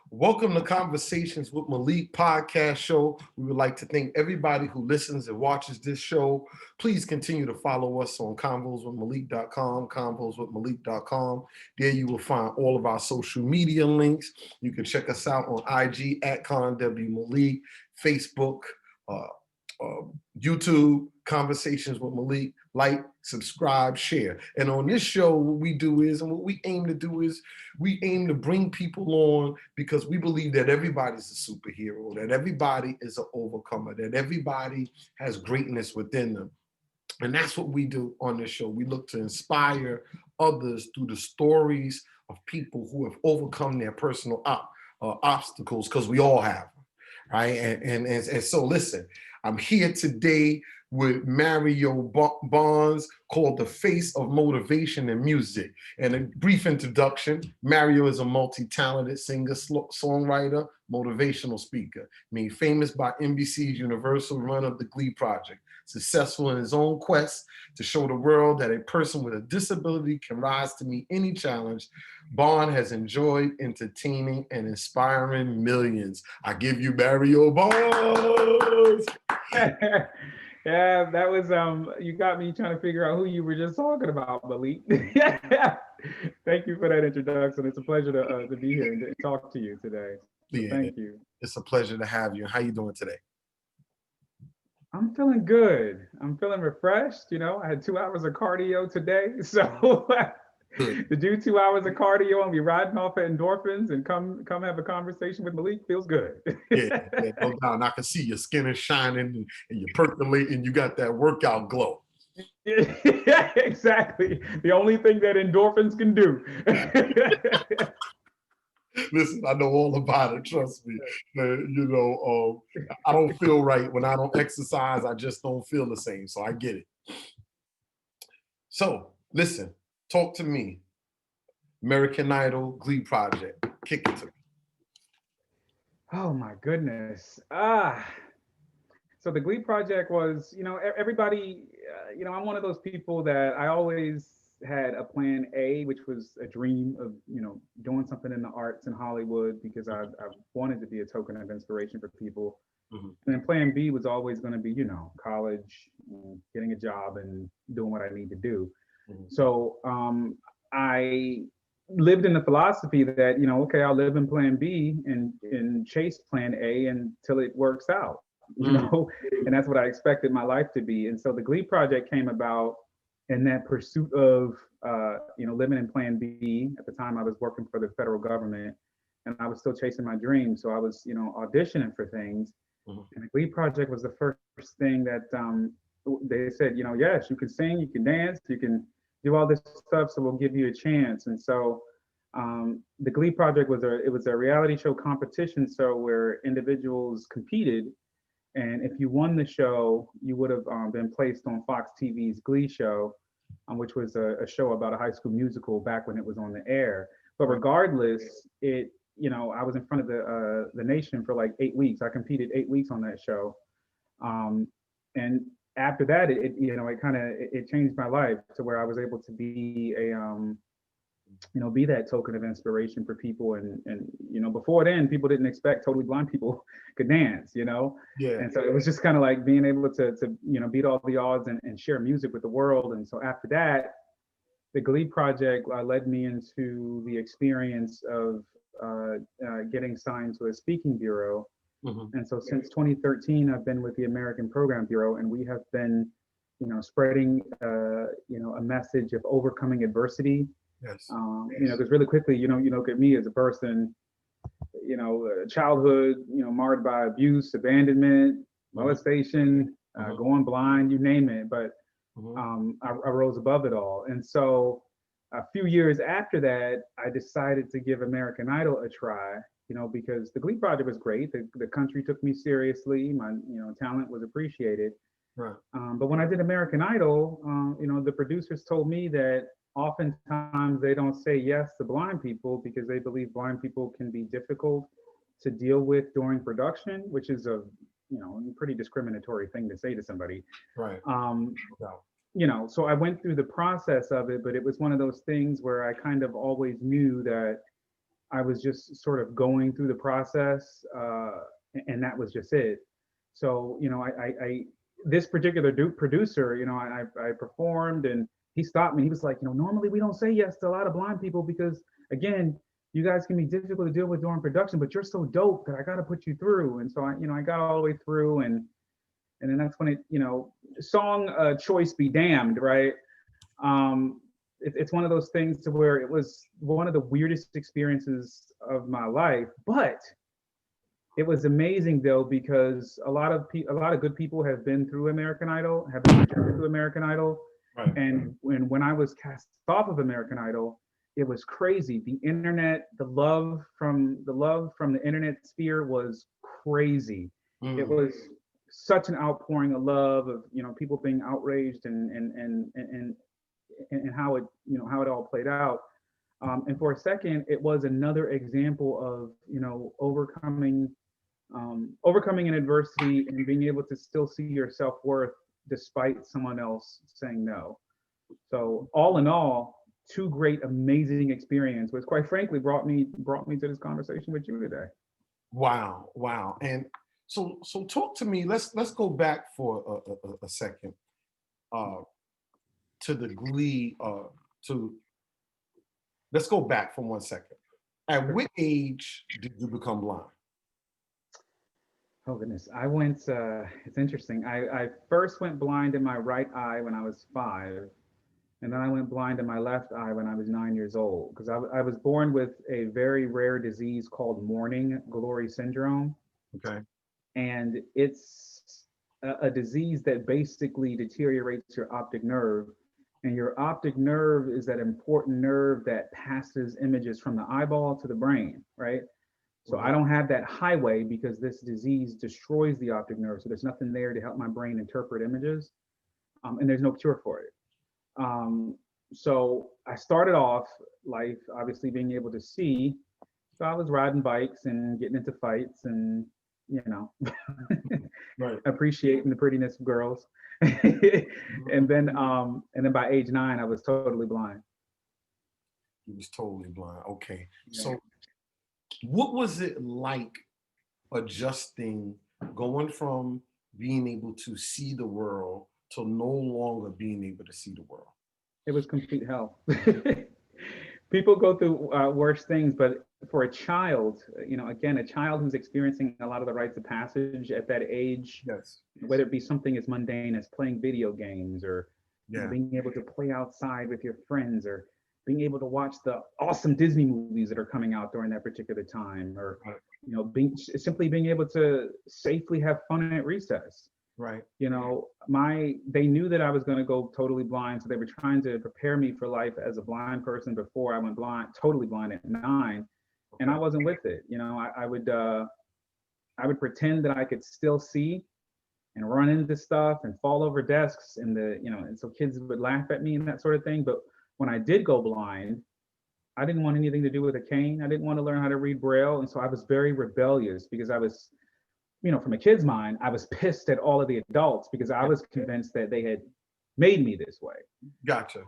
Welcome to Conversations with Malik podcast show. We would like to thank everybody who listens and watches this show. Please continue to follow us on convoswithmalik.com, convoswithmalik.com. There you will find all of our social media links. You can check us out on IG at ConWMalik, Facebook, YouTube, Conversations with Malik. Like, subscribe, share. And on this show, what we do is, and what we aim to do is, we aim to bring people on because we believe that everybody's a superhero, that everybody is an overcomer, that everybody has greatness within them. And that's what we do on this show. We look to inspire others through the stories of people who have overcome their personal obstacles, because we all have them, right? And so listen, I'm here today with Mario Bonds, called the Face of Motivation in Music. And a brief introduction: Mario is a multi-talented singer, songwriter, motivational speaker, made famous by NBC's Universal run of the Glee Project, successful in his own quest to show the world that a person with a disability can rise to meet any challenge. Bond has enjoyed entertaining and inspiring millions. I give you Mario Bonds. Yeah, that was you got me trying to figure out who you were just talking about, Malik. Thank you for that introduction. It's a pleasure to be here and to talk to you today. So Yeah, thank you. it's a pleasure to have you. How you doing today? I'm feeling good. I'm feeling refreshed. I had 2 hours of cardio today. So Good. to do 2 hours of cardio and be riding off of endorphins and come have a conversation with Malik feels good. Yeah, no doubt. And I can see your skin is shining and you're percolating. You got that workout glow. Yeah, exactly. The only thing that endorphins can do. Listen, I know all about it. Trust me. I don't feel right when I don't exercise. I just don't feel the same. So I get it. So listen, talk to me. American Idol, Glee Project. Kick it to me. Oh my goodness. So the Glee Project was, everybody, I'm one of those people that I always had a plan A, which was a dream of, doing something in the arts in Hollywood because I wanted to be a token of inspiration for people. Mm-hmm. And then plan B was always going to be, college, getting a job and doing what I need to do. Mm-hmm. So I lived in the philosophy that, okay, I'll live in plan B and chase plan A until it works out, and that's what I expected my life to be. And so the Glee Project came about in that pursuit of, living in plan B. At the time I was working for the federal government and I was still chasing my dreams. So I was, auditioning for things. Mm-hmm. And the Glee Project was the first thing that they said, yes, you can sing, you can dance, you can do all this stuff, so we'll give you a chance. And so the Glee Project was a reality show competition, so where individuals competed, and if you won the show, you would have been placed on Fox TV's Glee show, which was a show about a high school musical back when it was on the air. But regardless, I was in front of the nation for like 8 weeks. I competed 8 weeks on that show, and after that, it changed my life to where I was able to be be that token of inspiration for people. And before then, people didn't expect totally blind people could dance, Yeah. And so it was just kind of like being able to beat all the odds and share music with the world. And so after that, the Glee Project led me into the experience of getting signed to a speaking bureau. Mm-hmm. And so since 2013, I've been with the American Program Bureau, and we have been, spreading, a message of overcoming adversity. Yes. Because really quickly, you look at me as a person, childhood, marred by abuse, abandonment, molestation, going blind, you name it. But I rose above it all. And so a few years after that, I decided to give American Idol a try, because the Glee Project was great. The country took me seriously. My, talent was appreciated. Right. But when I did American Idol, the producers told me that oftentimes they don't say yes to blind people because they believe blind people can be difficult to deal with during production, which is a pretty discriminatory thing to say to somebody. Right. So I went through the process of it, but it was one of those things where I kind of always knew that I was just sort of going through the process, and that was just it. So, this particular producer, I performed, and he stopped me. He was like, normally we don't say yes to a lot of blind people because, again, you guys can be difficult to deal with during production, but you're so dope that I got to put you through. And so I got all the way through, and then that's when song choice be damned, right? It's one of those things to where it was one of the weirdest experiences of my life, but it was amazing though because a lot of good people have been through American Idol, have been rejected through American Idol, Right. and when I was cast off of American Idol, it was crazy. The internet, the love from the internet sphere was crazy. It was such an outpouring of love of people being outraged and how it all played out. And for a second, it was another example of overcoming an adversity and being able to still see your self-worth despite someone else saying no. So all in all, two great, amazing experiences, which quite frankly brought me to this conversation with you today. Wow, wow. And so talk to me. Let's go back for a second to the Glee. To Let's go back for 1 second. At what age did you become blind? Oh goodness, I went. It's interesting. I first went blind in my right eye when I was 5, and then I went blind in my left eye when I was 9 years old. Because I was born with a very rare disease called morning glory syndrome, Okay. and it's a disease that basically deteriorates your optic nerve. And your optic nerve is that important nerve that passes images from the eyeball to the brain, right? So I don't have that highway because this disease destroys the optic nerve. So there's nothing there to help my brain interpret images, and there's no cure for it. So I started off life obviously being able to see. So I was riding bikes and getting into fights and you know Right. appreciating the prettiness of girls. And then by age 9 I was totally blind. He was totally blind. Okay. Yeah. So what was it like adjusting, going from being able to see the world to no longer being able to see the world? It was complete hell. People go through worse things, but for a child, again, a child who's experiencing a lot of the rites of passage at that age, Yes. whether it be something as mundane as playing video games or Yeah. being able to play outside with your friends or being able to watch the awesome Disney movies that are coming out during that particular time, or Right. being able to safely have fun at recess. Right. They knew that I was going to go totally blind, so they were trying to prepare me for life as a blind person before I went totally blind at 9, and I wasn't with it. I would pretend that I could still see and run into stuff and fall over desks, and so kids would laugh at me and that sort of thing. But when I did go blind, I didn't want anything to do with a cane. I didn't want to learn how to read Braille, and so I was very rebellious because I was, from a kid's mind, I was pissed at all of the adults because I was convinced that they had made me this way. Gotcha.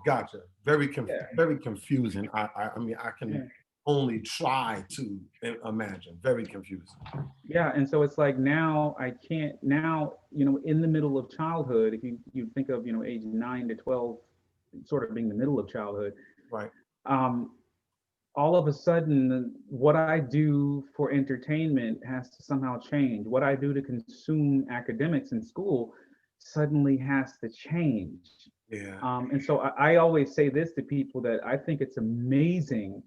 Very confusing. I mean, I can Yeah. only try to imagine. Very confusing. Yeah, and so it's like now I can't now, in the middle of childhood, if you think of, age 9 to 12 sort of being the middle of childhood, Right. um, all of a sudden what I do for entertainment has to somehow change. What I do to consume academics in school suddenly has to change. Yeah. And so I always say this to people, that I think it's amazing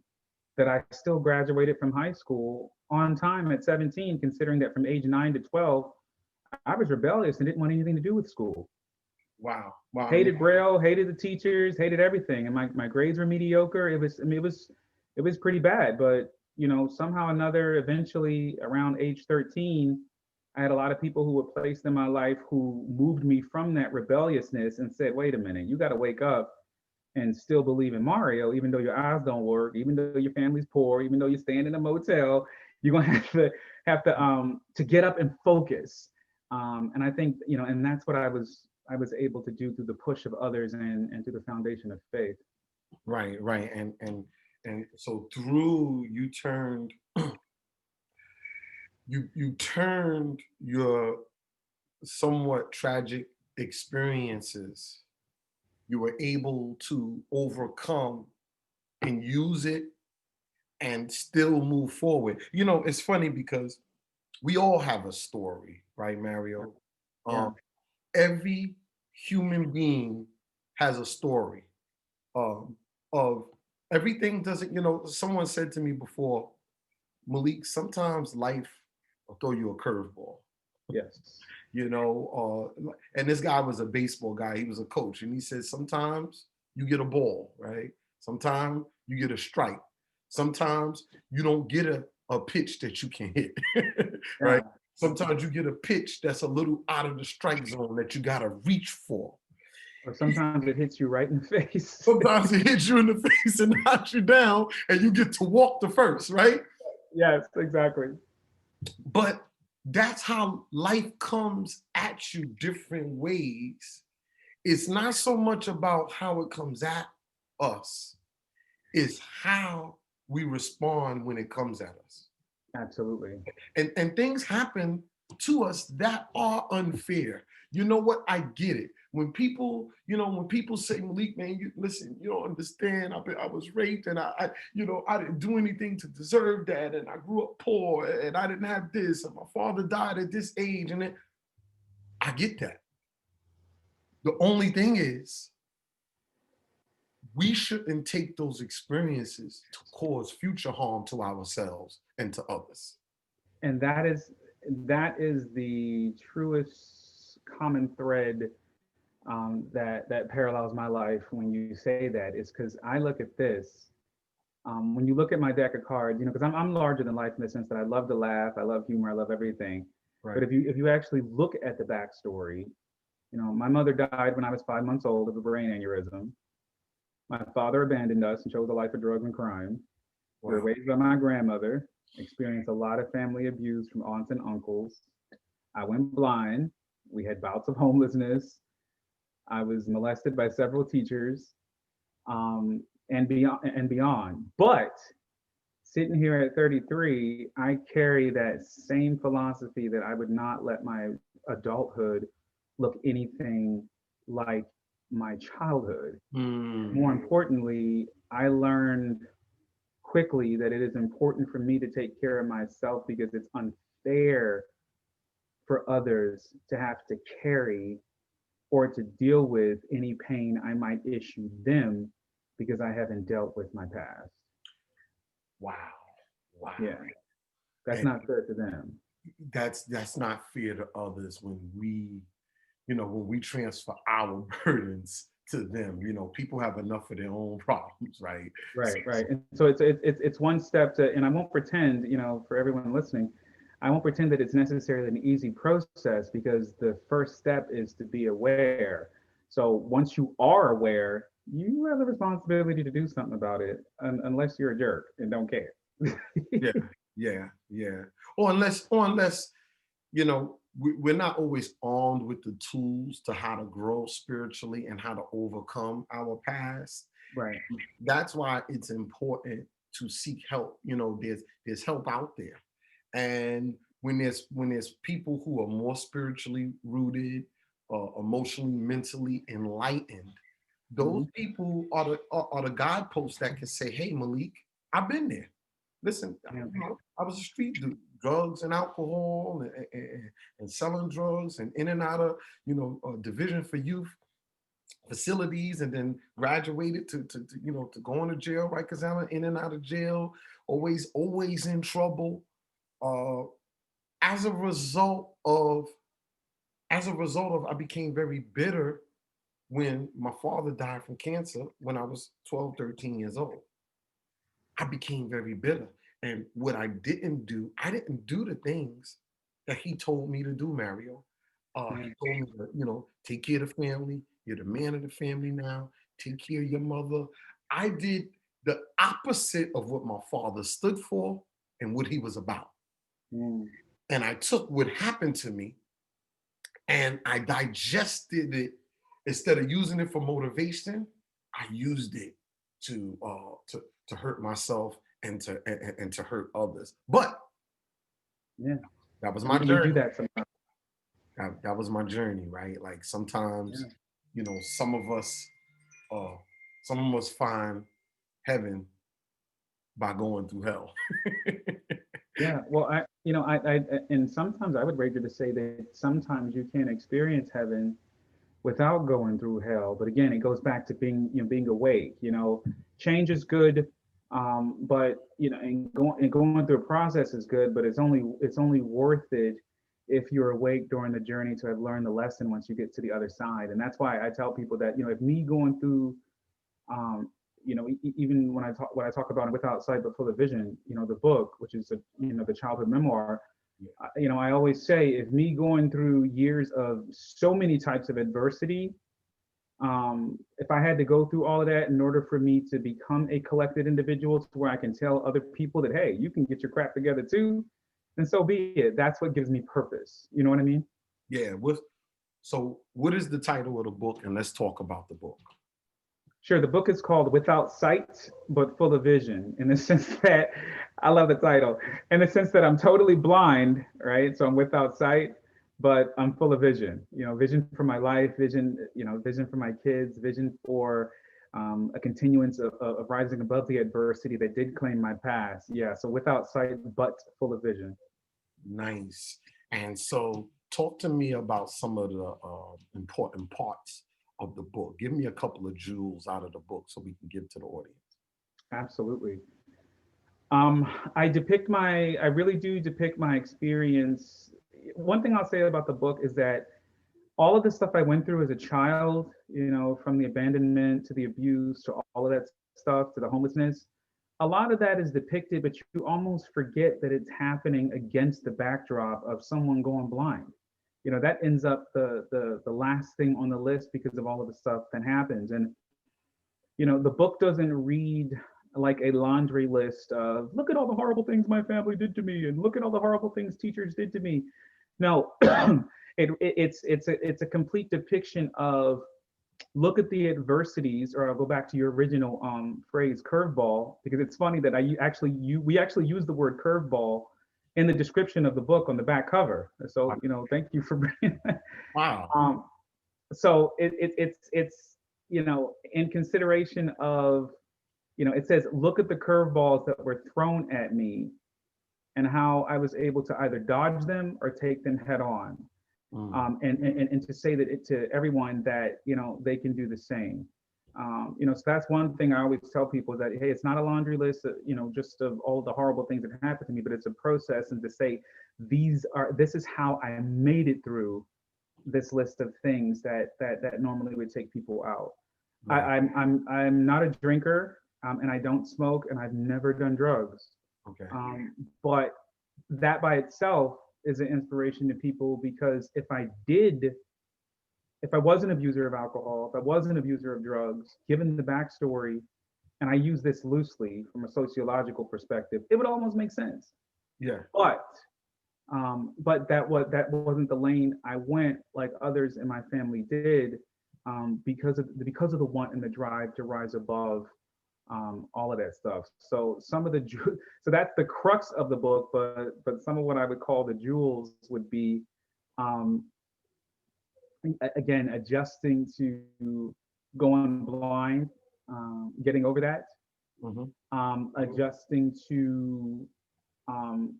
that I still graduated from high school on time at 17, considering that from age 9 to 12, I was rebellious and didn't want anything to do with school. Wow. Wow. Hated Braille, hated the teachers, hated everything, and my grades were mediocre. It was pretty bad, but somehow or another, eventually around age 13, I had a lot of people who were placed in my life who moved me from that rebelliousness and said, "Wait a minute, you got to wake up and still believe in Mario, even though your eyes don't work, even though your family's poor, even though you're staying in a motel. You're gonna have to get up and focus." And I think and that's what I was able to do through the push of others and through the foundation of faith. Right. Right. And And so through you turned you turned your somewhat tragic experiences, you were able to overcome and use it and still move forward. You know, it's funny because we all have a story, right, Mario? Yeah. Um, every human being has a story of everything doesn't, someone said to me before, Malik, sometimes life will throw you a curveball. Yes. And this guy was a baseball guy. He was a coach, and he said sometimes you get a ball, right? Sometimes you get a strike. Sometimes you don't get a pitch that you can hit, right? Yeah. Sometimes you get a pitch that's a little out of the strike zone that you gotta reach for. Or sometimes it hits you right in the face. Sometimes it hits you in the face and knocks you down, and you get to walk the first, right? Yes, exactly. But that's how life comes at you different ways. It's not so much about how it comes at us, it's how we respond when it comes at us. Absolutely. And things happen to us that are unfair. You know what? I get it. When people say, Malik, man, listen, you don't understand. I was raped, and I didn't do anything to deserve that, and I grew up poor, and I didn't have this, and my father died at this age, and then I get that. The only thing is, we shouldn't take those experiences to cause future harm to ourselves and to others. And that is the truest common thread that parallels my life when you say that. Is because I look at this. When you look at my deck of cards, because I'm larger than life in the sense that I love to laugh, I love humor, I love everything. But Right. if you actually look at the backstory, my mother died when I was 5 months old of a brain aneurysm. My father abandoned us and chose a life of drugs and crime. We were Wow. raised by my grandmother, experienced a lot of family abuse from aunts and uncles. I went blind. We had bouts of homelessness. I was molested by several teachers, and beyond. But sitting here at 33, I carry that same philosophy that I would not let my adulthood look anything like my childhood. Mm. More importantly, I learned quickly that it is important for me to take care of myself because it's unfair for others to have to carry or to deal with any pain I might issue them because I haven't dealt with my past. Wow. Wow. Yeah, that's And not fair to them. that's not fair to others when we transfer our burdens to them. People have enough of their own problems, right? So, Right, right. And so it's one step to, and I won't pretend, for everyone listening, I won't pretend that it's necessarily an easy process because the first step is to be aware. So once you are aware, you have the responsibility to do something about it, unless you're a jerk and don't care. yeah, yeah, yeah. Or unless we're not always armed with the tools to how to grow spiritually and how to overcome our past. Right. That's why it's important to seek help. There's help out there, and when there's people who are more spiritually rooted, emotionally, mentally enlightened, those Mhm. people are the guideposts that can say, "Hey, Malik, I've been there. Listen, Yeah. I was a street dude, drugs and alcohol and selling drugs and in and out of division for youth facilities, and then graduated to going to jail, right? Because I'm in and out of jail, always in trouble. Uh, as a result of I became very bitter when my father died from cancer when I was 12, 13 years old. I became very bitter. And what I didn't do the things that he told me to do, Mario. Yeah. He told me to, take care of the family. You're the man of the family now. Take care of your mother. I did the opposite of what my father stood for and what he was about. Mm. And I took what happened to me and I digested it. Instead of using it for motivation, I used it to to hurt myself and to hurt others. But Yeah. that was my We do journey. that sometimes. That was my journey, right? Like sometimes, Yeah. you know, uh, some of us find heaven by going through hell. Yeah. Well, and sometimes I would wager to say that sometimes you can experience heaven without going through hell. But again, it goes back to being awake. Change is good, but and going through a process is good, but it's only worth it if you're awake during the journey to have learned the lesson once you get to the other side. And that's why I tell people that if me going through um, even when I talk about Without Sight but Full of Vision, the book, which is the childhood memoir, I always say if me going through years of so many types of adversity, if I had to go through all of that in order for me to become a collected individual to where I can tell other people that, hey, you can get your crap together too, then so be it. That's what gives me purpose. You know what I mean? Yeah. So what is the title of the book? And let's talk about the book. Sure. The book is called Without Sight but Full of Vision, in the sense that I love the title, in the sense that I'm totally blind, right? So I'm without sight, but I'm full of vision. Vision for my life, vision for my kids, vision for a continuance of rising above the adversity that did claim my past. Yeah. So without sight but full of vision. Nice. And so talk to me about some of the important parts of the book. Give me a couple of jewels out of the book so we can give to the audience. Absolutely. I really do depict my experience. One thing I'll say about the book is that all of the stuff I went through as a child, from the abandonment to the abuse to all of that stuff to the homelessness, a lot of that is depicted, but you almost forget that it's happening against the backdrop of someone going blind. That ends up the last thing on the list because of all of the stuff that happens. And the book doesn't read like a laundry list of look at all the horrible things my family did to me and look at all the horrible things teachers did to me. No, it's a complete depiction of look at the adversities, or I'll go back to your original phrase, curveball, because it's funny that we actually use the word curveball in the description of the book on the back cover. So thank you for bringing that. Wow. So it's in consideration of it says look at the curveballs that were thrown at me and how I was able to either dodge them or take them head on. And to say that to everyone that they can do the same. So that's one thing I always tell people, that hey, it's not a laundry list just of all the horrible things that happened to me, but it's a process. And to say this is how I made it through this list of things that normally would take people out. Right. I'm not a drinker, and I don't smoke, and I've never done drugs. Okay. But that by itself is an inspiration to people, because if I was an abuser of alcohol, if I was an abuser of drugs, given the backstory, and I use this loosely from a sociological perspective, it would almost make sense. Yeah. But that wasn't the lane I went, like others in my family did, because of the want and the drive to rise above all of that stuff. So so that's the crux of the book, but some of what I would call the jewels would be, um, again, adjusting to going blind, getting over that, adjusting to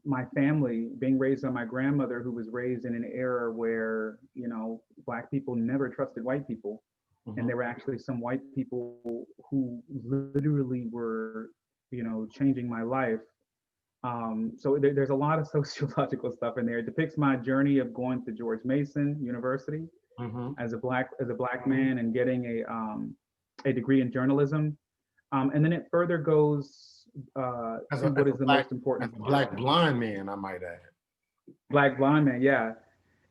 my family, being raised on my grandmother, who was raised in an era where Black people never trusted white people. And there were actually some white people who literally were, changing my life. So there's a lot of sociological stuff in there. It depicts my journey of going to George Mason University as a black man and getting a degree in journalism, and then it further goes to what is the most important part. Black blind man, I might add. Black blind man, yeah.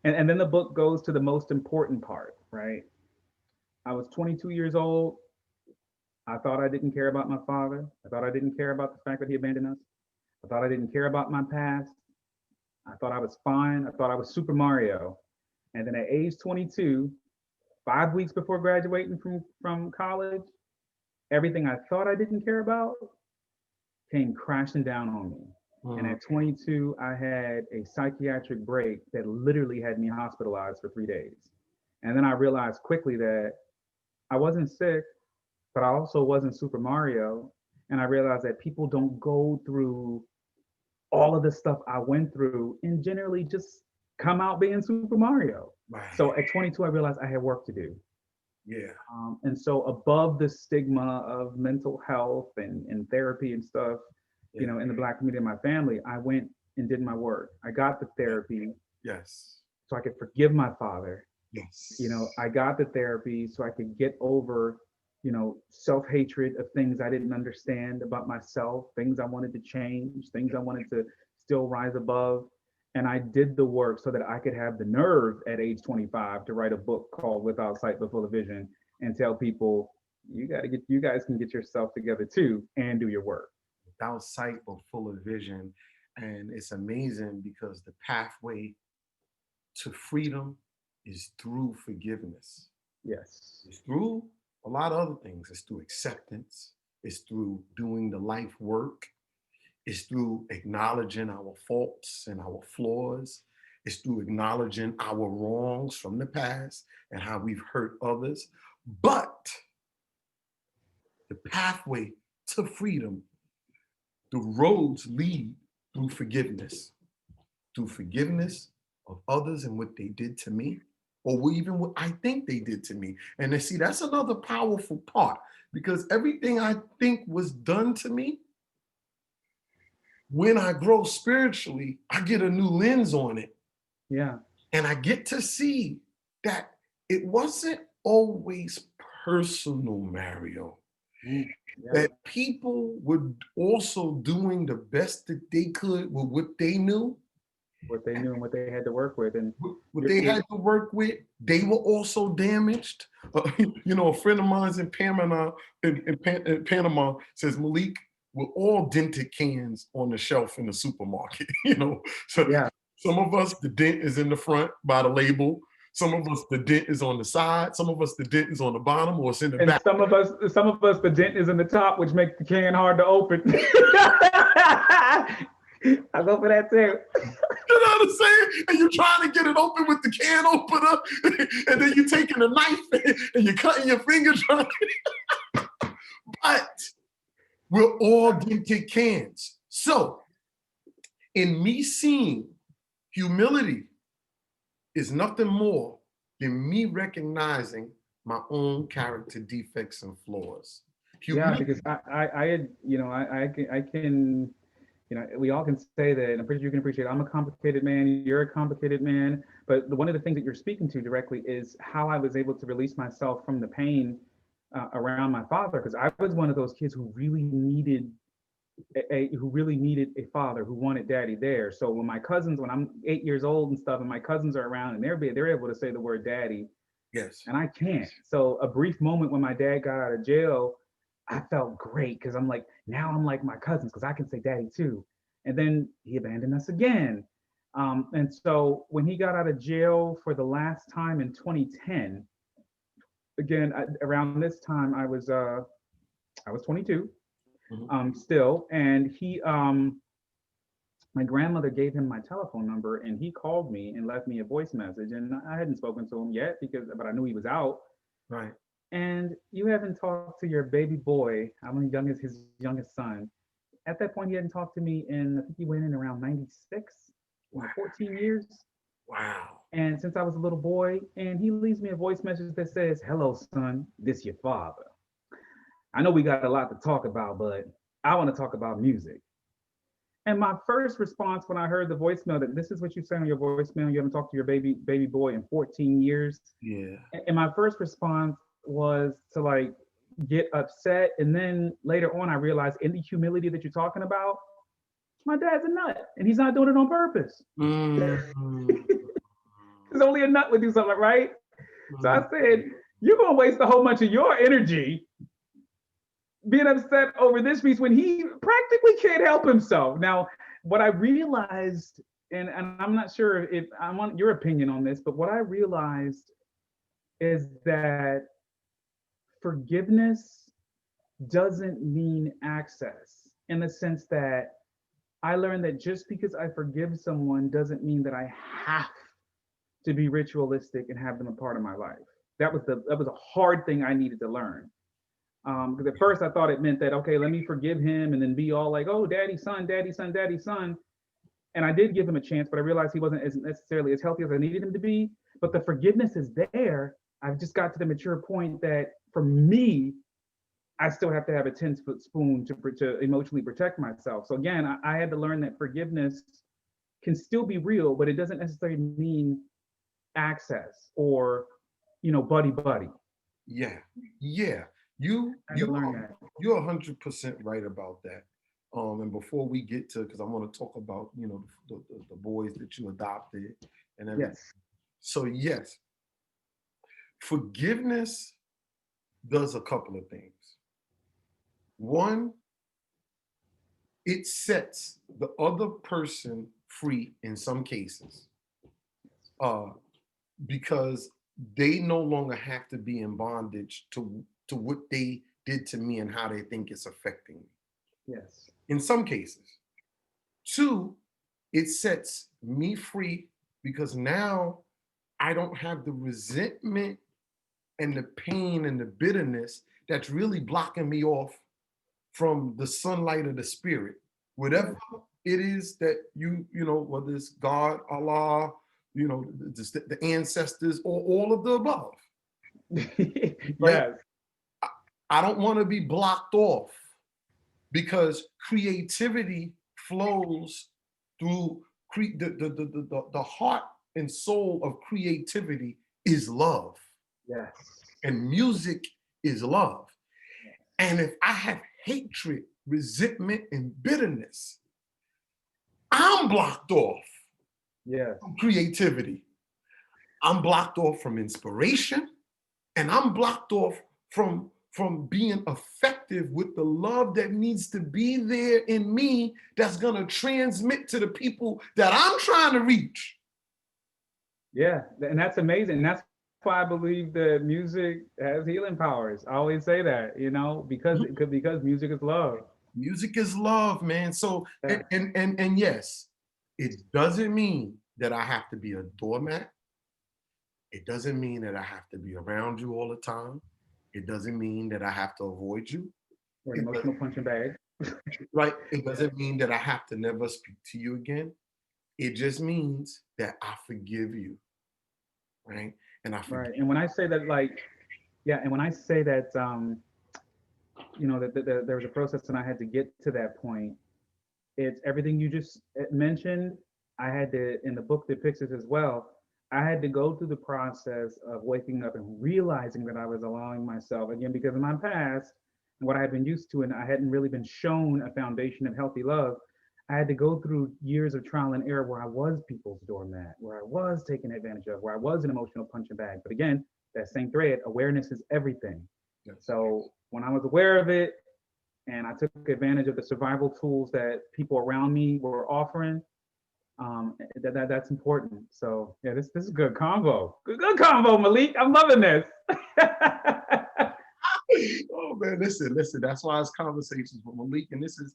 And then the book goes to the most important part, right? I was 22 years old. I thought I didn't care about my father. I thought I didn't care about the fact that he abandoned us. I thought I didn't care about my past. I thought I was fine. I thought I was Super Mario. And then at age 22, 5 weeks before graduating from college, everything I thought I didn't care about came crashing down on me. And Mhm. at 22, I had a psychiatric break that literally had me hospitalized for 3 days. And then I realized quickly that I wasn't sick, but I also wasn't Super Mario. And I realized that people don't go through all of the stuff I went through and generally just come out being Super Mario. Right. So at 22, I realized I had work to do. Yeah. And so above the stigma of mental health and therapy and stuff, Yeah. in the Black community in my family, I went and did my work. I got the Yeah. therapy Yes. so I could forgive my father. Yes. I got the therapy so I could get over, self-hatred of things I didn't understand about myself, things I wanted to change, things I wanted to still rise above. And I did the work so that I could have the nerve at age 25 to write a book called Without Sight but Full of Vision and tell people, you guys can get yourself together too and do your work. Without sight but full of vision. And it's amazing because the pathway to freedom is through forgiveness. Yes. It's through a lot of other things. It's through acceptance. It's through doing the life work. It's through acknowledging our faults and our flaws. It's through acknowledging our wrongs from the past and how we've hurt others. But the pathway to freedom, the roads lead through forgiveness of others and what they did to me, or even what I think they did to me. And then see, that's another powerful part because everything I think was done to me, when I grow spiritually, I get a new lens on it. Yeah. And I get to see that it wasn't always personal, Mario. Yeah. That people were also doing the best that they could with what they knew, What they knew and what they had to work with. And what you're, they you're had to work with. They were also damaged. A friend of mine's in Panama, in Panama says, Malik, we're all dented cans on the shelf in the supermarket. So yeah. some of us, the dent is in the front by the label. Some of us, the dent is on the side. Some of us, the dent is on the bottom or it's in the And back. some of us, the dent is in the top, which makes the can hard to open. I go for that too. You know what I'm saying? And you're trying to get it open with the can opener, and then you're taking a knife and you're cutting your finger trying. But we're all dented cans. So, in me seeing humility is nothing more than me recognizing my own character defects and flaws. Yeah, Humility, because I had, I can, we all can say that, and I'm pretty sure you can appreciate. I'm a complicated man. You're a complicated man. But one of the things that you're speaking to directly is how I was able to release myself from the pain around my father, because I was one of those kids who really needed a father who wanted daddy there. So when I'm 8 years old and stuff, and my cousins are around and they're able to say the word daddy, yes. and I can't. So a brief moment when my dad got out of jail, I felt great because I'm like, now I'm like my cousins because I can say daddy too. And then he abandoned us again. And so when he got out of jail for the last time in 2010, again around this time I was 22 Mhm. still, and my grandmother gave him my telephone number and he called me and left me a voice message, and I hadn't spoken to him yet but I knew he was out. Right. And you haven't talked to your baby boy. I'm his youngest son. At that point, he hadn't talked to me in, I think he went in around 96, Wow. 14 years. Wow. And since I was a little boy, and he leaves me a voice message that says, "Hello, son, this your father. I know we got a lot to talk about, but I want to talk about music." And my first response when I heard the voicemail that this is what you say on your voicemail, you haven't talked to your baby boy in 14 years. Yeah. And my first response was to like get upset. And then later on, I realized in the humility that you're talking about, my dad's a nut and he's not doing it on purpose. Mm. Because only a nut would do something, right? So I Mm. said, you're going to waste a whole bunch of your energy being upset over this piece when he practically can't help himself. Now, what I realized, and I'm not sure if I want your opinion on this, but what I realized is that forgiveness doesn't mean access. in the sense that I learned that just because I forgive someone doesn't mean that I have to be ritualistic and have them a part of my life. That was a hard thing I needed to learn. Because at first I thought it meant that, okay, let me forgive him and then be all like, oh, daddy, son, daddy, son, daddy, son. And I did give him a chance, but I realized he wasn't as necessarily as healthy as I needed him to be. But the forgiveness is there. I've just got to the mature point that for me, I still have to have a 10-foot spoon to emotionally protect myself. So again, I had to learn that forgiveness can still be real, but it doesn't necessarily mean access or, buddy buddy. Yeah, yeah. You I had you to learn that. you're 100% right about that. And before we get to, because I want to talk about the boys that you adopted and everything. Yes. So yes, forgiveness does a couple of things. One, it sets the other person free in some cases, uh, because they no longer have to be in bondage to what they did to me and how they think it's affecting me. Yes. In some cases. Two, it sets me free because now I don't have the resentment and the pain and the bitterness that's really blocking me off from the sunlight of the spirit. Whatever it is that whether it's God, Allah, the ancestors, or all of the above, right? Yes. I don't want to be blocked off because creativity flows through the heart and soul of creativity is love, Yes. and music is love. And if I have hatred, resentment, and bitterness, I'm blocked off Yes. from creativity. I'm blocked off from inspiration, and I'm blocked off from being effective with the love that needs to be there in me that's going to transmit to the people that I'm trying to reach. Yeah. And that's amazing. And that's why I believe that music has healing powers. I always say that, because music is love. Music is love, man. So Yeah. and yes, it doesn't mean that I have to be a doormat. It doesn't mean that I have to be around you all the time. It doesn't mean that I have to avoid you. Or an It emotional doesn't, punching bag. right? It Yeah. doesn't mean that I have to never speak to you again. It just means that I forgive you, right? And I forgive. Right. And when I say that, and when I say that, that there was a process and I had to get to that point, it's everything you just mentioned. I had to, in the book depicts this as well. I had to go through the process of waking up and realizing that I was allowing myself, again, because in my past, and what I had been used to, and I hadn't really been shown a foundation of healthy love. I had to go through years of trial and error where I was people's doormat, where I was taken advantage of, where I was an emotional punching bag. But again, that same thread, awareness is everything. Yes. So when I was aware of it, and I took advantage of the survival tools that people around me were offering. That's important. So yeah, this is good combo. Good combo, Malik. I'm loving this. Oh man, listen. That's why it's conversations with Malik, and this is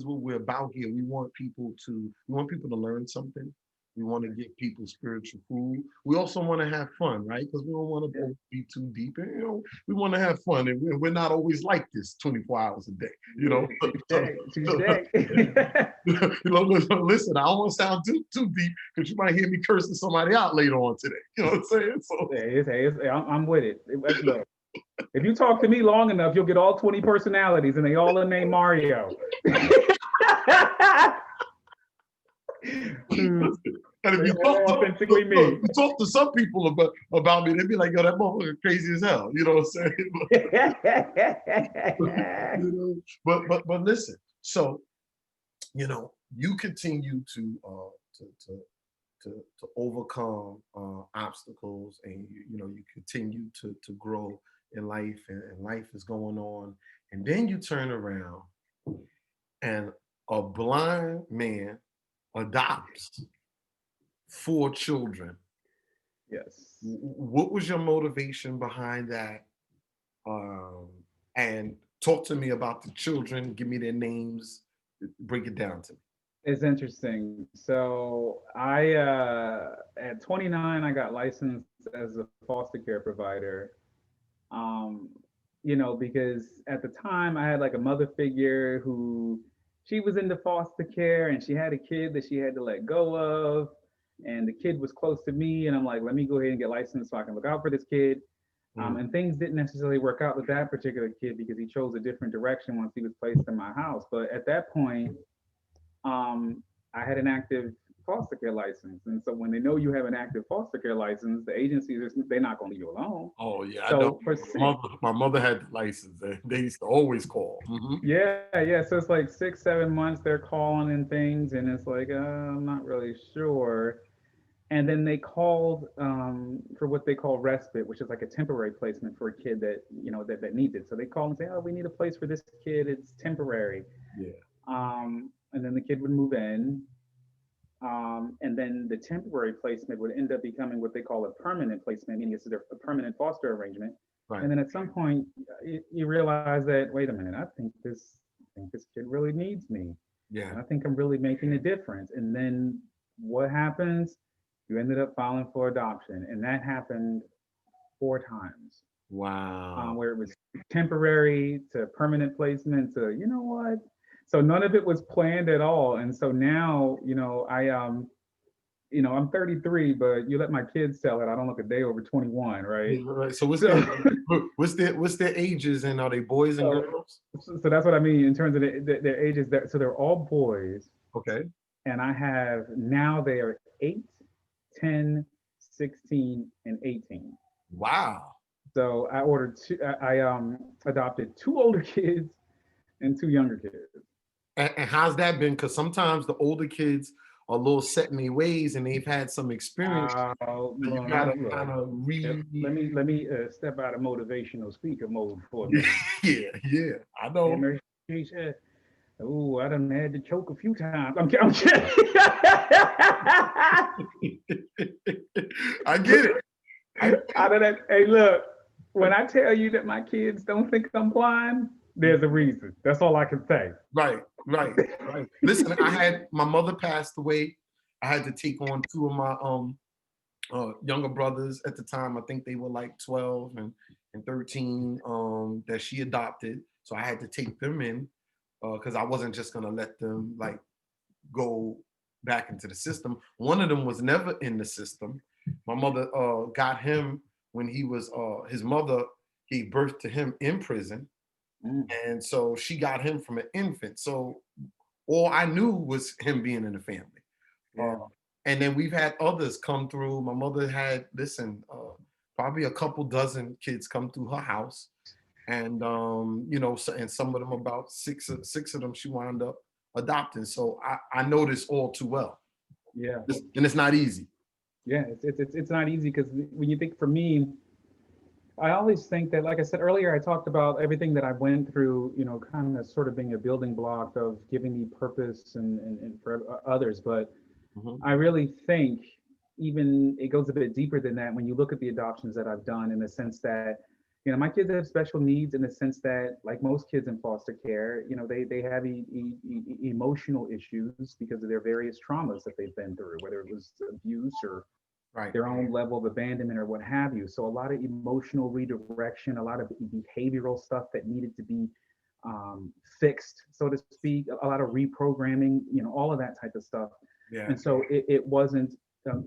what we're about here. We want people to learn something. We want to give people spiritual food. We also want to have fun, right? Because we don't want to be too deep. And, we want to have fun, and we're not always like this 24 hours a day. Listen, I don't want to sound too deep because you might hear me cursing somebody out later on today. You know what I'm saying? So I'm with it. Look, if you talk to me long enough, you'll get all 20 personalities, and they all are named Mario. And if you talk to some people about me, they'd be like, yo, that motherfucker crazy as hell. You know what I'm saying? But listen, so you continue to overcome obstacles, and you continue to grow in life, and life is going on, and then you turn around and a blind man adopts 4 children. Yes. What was your motivation behind that? And talk to me about the children. Give me their names. Break it down to me. It's interesting. So I, at 29, I got licensed as a foster care provider. Um, because at the time I had like a mother figure who she was into foster care and she had a kid that she had to let go of. And the kid was close to me, and I'm like, let me go ahead and get licensed so I can look out for this kid. Mm. And things didn't necessarily work out with that particular kid because he chose a different direction once he was placed in my house. But at that point, um, I had an active foster care license, and so when they know you have an active foster care license, the agencies they're not going to leave you alone. Oh yeah, I know. So for six, My mother had the license, and they used to always call. yeah. So it's like 6, 7 months they're calling and things, and it's like I'm not really sure. And then they called for what they call respite, which is like a temporary placement for a kid that that needs it. So they call and say, "Oh, we need a place for this kid. It's temporary." Yeah. And then the kid would move in, and then the temporary placement would end up becoming what they call a permanent placement, meaning it's a permanent foster arrangement. Right. And then at some point, you realize that wait a minute, I think this kid really needs me, Yeah. and I think I'm really making a difference. And then what happens? You ended up filing for adoption, and that happened 4 times, Wow. where it was temporary to permanent placement to what. So none of it was planned at all, and so now I'm 33, but you let my kids tell it, I don't look a day over 21, right? Yeah, right. So what's So, their ages, and are they boys and so, girls? so that's what I mean in terms of their ages. So they're all boys, Okay. and I have now they are 8, 10, 16, and 18. Wow. So I ordered two. I adopted 2 older kids and 2 younger kids. And how's that been? Because sometimes the older kids are a little set in their ways, and they've had some experience. So you Well, gotta look, kind of let me step out of motivational speaker mode for a minute. Yeah, yeah. I know. Emergency said, "Oh, I done had to choke a few times." I'm kidding. I get it. Out of that, hey, look. When I tell you that my kids don't think I'm blind, there's a reason. That's all I can say. Right, right, right. Listen, I had my mother passed away. I had to take on two of my younger brothers at the time. I think they were like 12 and 13 that she adopted. So I had to take them in because I wasn't just gonna let them like go back into the system. One of them was never in the system. My mother got him when he was his mother gave birth to him in prison, Mm, and so she got him from an infant. So all I knew was him being in the family. Uh, yeah. and then we've had others come through. My mother had, listen, probably a couple dozen kids come through her house, and so, and some of them, about six of them, she wound up adopting. So I know this all too well, Yeah. and it's not easy. Yeah. It's not easy because when you think for me, I always think that, like I said earlier, I talked about everything that I went through, kind of sort of being a building block of giving me purpose and for others. But Mhm. I really think even it goes a bit deeper than that when you look at the adoptions that I've done, in the sense that, my kids have special needs, in the sense that, like most kids in foster care, they have emotional issues because of their various traumas that they've been through, whether it was abuse or Right. their own level of abandonment or what have you. So a lot of emotional redirection, a lot of behavioral stuff that needed to be fixed, so to speak, a lot of reprogramming, all of that type of stuff. Yeah. And so it wasn't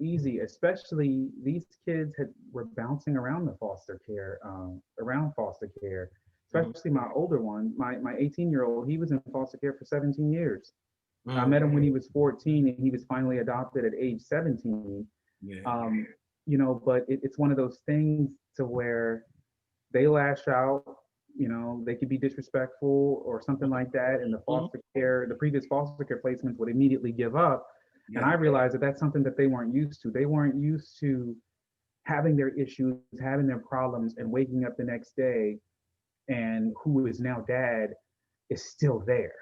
easy, especially these kids were bouncing around around foster care, Mhm. especially my older one, my 18-year-old, he was in foster care for 17 years. I Mm. met him when he was 14 and he was finally adopted at age 17. Yeah. um, but it's one of those things to where they lash out, they could be disrespectful or something like that, and Mhm. the previous foster care placements would immediately give up. And Yeah. I realized that that's something that they weren't used to. They weren't used to having their issues, having their problems, and waking up the next day, and who is now dad is still there.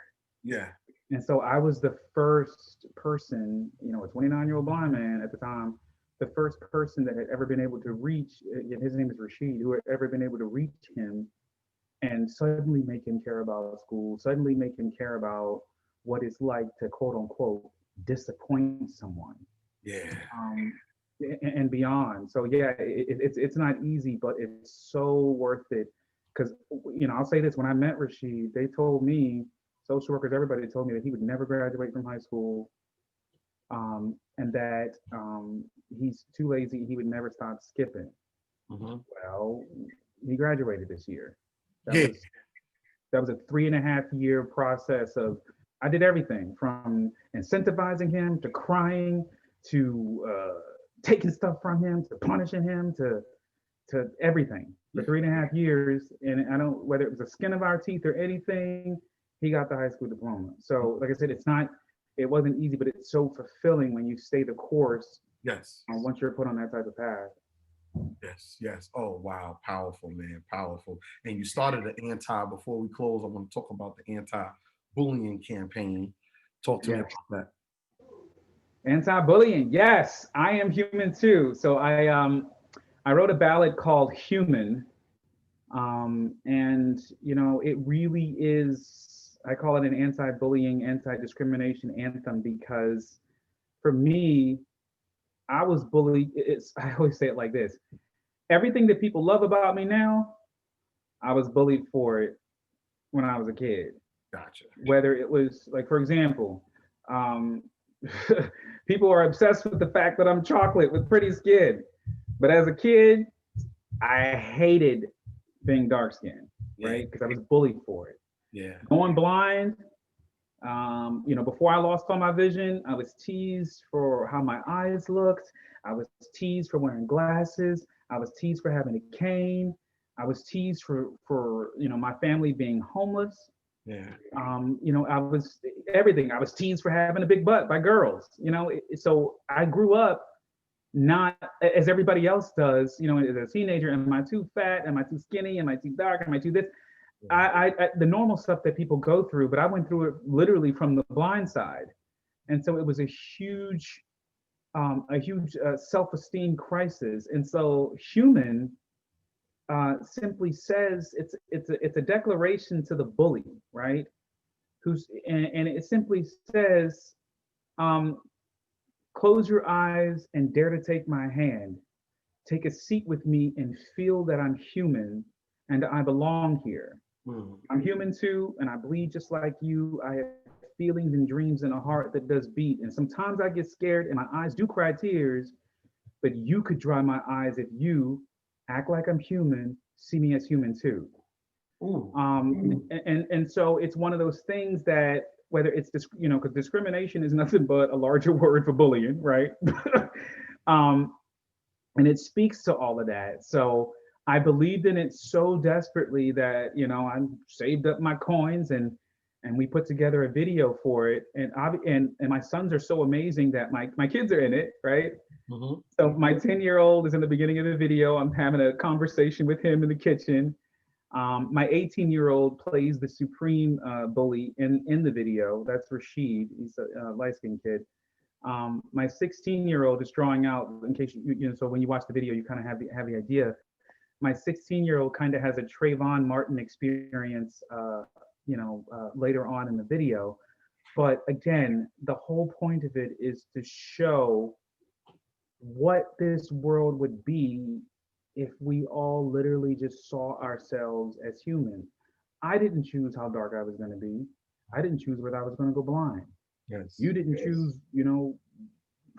Yeah. And so I was the first person, a 29-year-old blind man at the time, the first person that had ever been able to reach, and his name is Rashid, who had ever been able to reach him and suddenly make him care about school, suddenly make him care about what it's like to quote unquote disappoint someone, Yeah. um, and beyond. So yeah, it's not easy, but it's so worth it. Because I'll say this: when I met Rashid, they told me, social workers, everybody told me that he would never graduate from high school, and that he's too lazy. He would never stop skipping. Hmm. Well, he graduated this year. That Yeah. was that was a 3.5 year process of, I did everything from incentivizing him to crying to taking stuff from him to punishing him to everything for Yeah. 3.5 years. And I don't, whether it was the skin of our teeth or anything, he got the high school diploma. So like I said, it wasn't easy, but it's so fulfilling when you stay the course Yes. once you're put on that type of path. Yes, yes. Oh, wow. Powerful, man. Powerful. And you started the before we close, I want to talk about the anti-bullying campaign. Talk to me Yes. about that. Anti-bullying. Yes, I am human too. So I wrote a ballad called Human. And it really is, I call it an anti-bullying, anti-discrimination anthem because for me, I was bullied. I always say it like this: everything that people love about me now, I was bullied for it when I was a kid. Gotcha. Whether it was like, for example, um, people are obsessed with the fact that I'm chocolate with pretty skin. But as a kid, I hated being dark skinned, Yeah. right? Because I was bullied for it. Yeah. Going blind, before I lost all my vision, I was teased for how my eyes looked. I was teased for wearing glasses. I was teased for having a cane. I was teased for my family being homeless. Yeah. I was everything. I was teased for having a big butt by girls. So I grew up not as everybody else does. As a teenager, am I too fat? Am I too skinny? Am I too dark? Am I too this? I the normal stuff that people go through, but I went through it literally from the blind side, and so it was a huge self-esteem crisis. And so, human simply says it's a declaration to the bully, right? And it simply says, um, close your eyes and dare to take my hand. Take a seat with me and feel that I'm human and I belong here. Mm. I'm human too, and I bleed just like you. I have feelings and dreams and a heart that does beat. And sometimes I get scared and my eyes do cry tears, but you could dry my eyes if you act like I'm human, see me as human too. Ooh. And so it's one of those things that, whether it's because discrimination is nothing but a larger word for bullying, right? um, and it speaks to all of that. So I believed in it so desperately that I saved up my coins and we put together a video for it. And my sons are so amazing that my kids are in it, right? Mm-hmm. So my 10-year-old is in the beginning of the video. I'm having a conversation with him in the kitchen. My 18-year-old plays the supreme bully in the video. That's Rashid. He's a light-skinned kid. My 16-year-old is drawing out, in case so when you watch the video, you kind of have the idea. My 16-year-old kind of has a Trayvon Martin experience, later on in the video. But again, the whole point of it is to show what this world would be if we all literally just saw ourselves as human. I didn't choose how dark I was going to be. I didn't choose whether I was going to go blind. Yes. You didn't choose,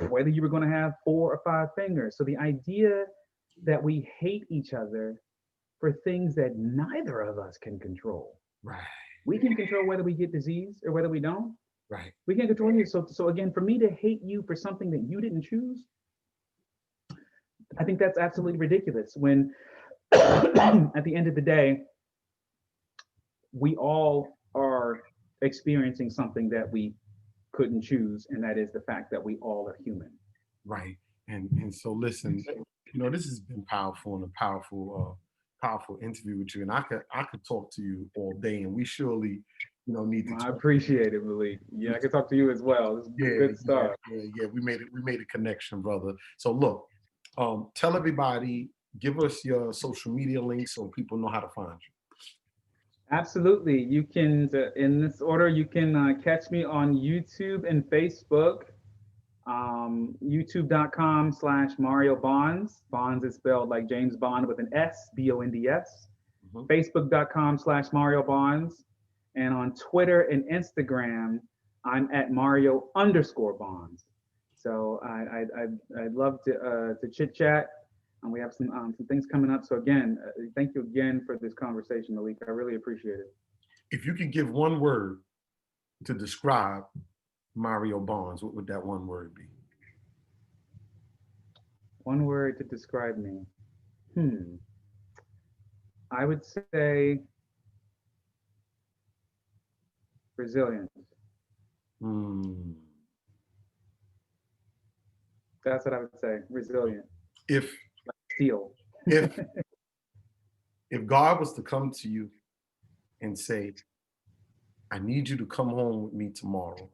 whether you were going to have 4 or 5 fingers. So the idea that we hate each other for things that neither of us can control. Right. We can control whether we get disease or whether we don't. Right. We can't control you. So again, for me to hate you for something that you didn't choose, I think that's absolutely ridiculous. When at the end of the day, we all are experiencing something that we couldn't choose, and that is the fact that we all are human. Right. And so listen, this has been powerful and a powerful interview with you. And I could talk to you all day, and we surely, need to I talk. appreciate it, Malik. Yeah, I can talk to you as well. This is good stuff. Yeah. We made a connection, brother. So look, tell everybody, give us your social media links so people know how to find you. Absolutely. You can, in this order, you can catch me on YouTube and Facebook. YouTube.com/Mario Bonds. Bonds is spelled like James Bond with an S, Bonds. Mhm. Facebook.com/Mario Bonds. And on Twitter and Instagram, I'm at Mario_Bonds. So I'd love to chit chat. And we have some things coming up. So again, thank you again for this conversation, Malik. I really appreciate it. If you could give one word to describe Mario Bonds, what would that one word be? One word to describe me. I would say resilient. Hmm. That's what I would say. Resilient. If Steel. if if God was to come to you and say, I need you to come home with me tomorrow.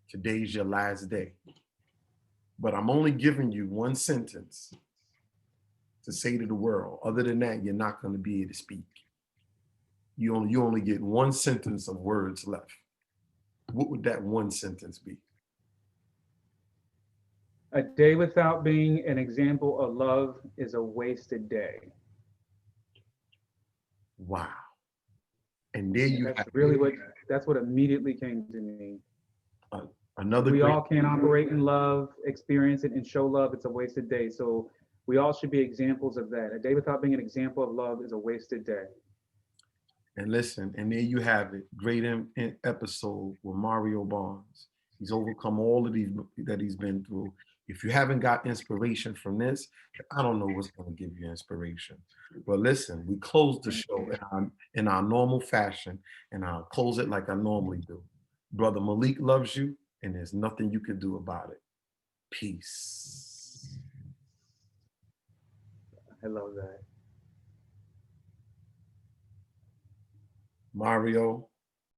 Today's your last day. But I'm only giving you one sentence to say to the world. Other than that, you're not going to be able to speak. You only get one sentence of words left. What would that one sentence be? A day without being an example of love is a wasted day. Wow. And there you That's have really that's what immediately came to me. another We great. all can operate in love, experience it, and show love. It's a wasted day. So we all should be examples of that. A day without being an example of love is a wasted day. And listen, and there you have it. Great episode with Mario Bonds. He's overcome all of these that he's been through. If you haven't got inspiration from this, I don't know what's going to give you inspiration. But listen, we close the show in our normal fashion, and I'll close it like I normally do. Brother Malik loves you, and there's nothing you can do about it. Peace. I love that. Mario,